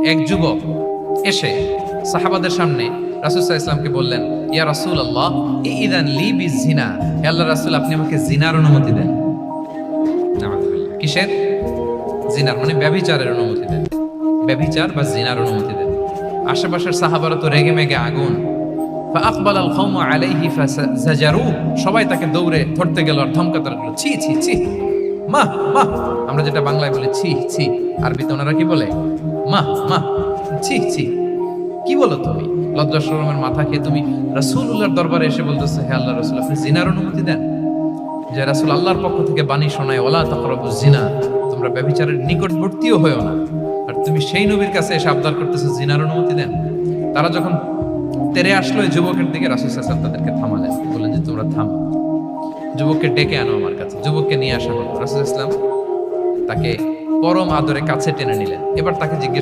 এক যুবক এসে সাহাবাদের সামনে রাসূল সাল্লাল্লাহু আলাইহি ওয়াসাল্লামকে বললেন, ইয়া রাসূলুল্লাহ ইযান লি বিজিনা, হে আল্লাহর রাসূল আপনি আমাকে জিনার অনুমতি দেন। নাউযুবিল্লাহ। কিসের? জিনার, মানে ব্যভিচারের অনুমতি দেন। ব্যভিচার বা জিনার অনুমতি দেন। আশেপাশের সাহাবারা তো রেগে মেগে আগুন। ফাআকবাল আল কওমু আলাইহি ফাজাজারু, সবাই তাকে দৌড়ে ধরতে গেল আর ধমকাতে লাগলো, ছি ছি ছি, মাহ মাহ। আমরা যেটা বাংলায় বলি ছি ছি, আরবিতে ওনারা কি বলে? মাহ মাহ, ছি ছি। কি বলো তুমি? লজ্জা শরমের মাথা খেয়ে তুমি রাসূলুল্লাহর দরবারে এসে বলতেছো, হে আল্লাহর রাসূল আপনি জিনার অনুমতি দেন। যে রাসূল আল্লাহর পক্ষ থেকে বাণী শোনায়, ওয়ালা তাকরাবুজ জিনা, তোমরা ব্যভিচারের নিকটবর্তীও হয়ো না। আর তুমি সেই নবীর কাছে এসে আবদার করতেছো জিনার অনুমতি দেন। তারা যখন তেরে আসলো এই যুবকের দিকে, রাসূল সাল্লাল্লাহু আলাইহি ওয়াসাল্লাম তাদেরকে থামালেন, বললেন যে তোমরা থামো, যুবককে ডেকে আনো আমার কাছে। যুবককে নিয়ে আসা হলো। রাসূল সাল্লাল্লাহু আলাইহি ওয়াসাল্লাম তাকে পরম আদরে কাছে টেনে নিলেন। এবার তাকে জিজ্ঞেস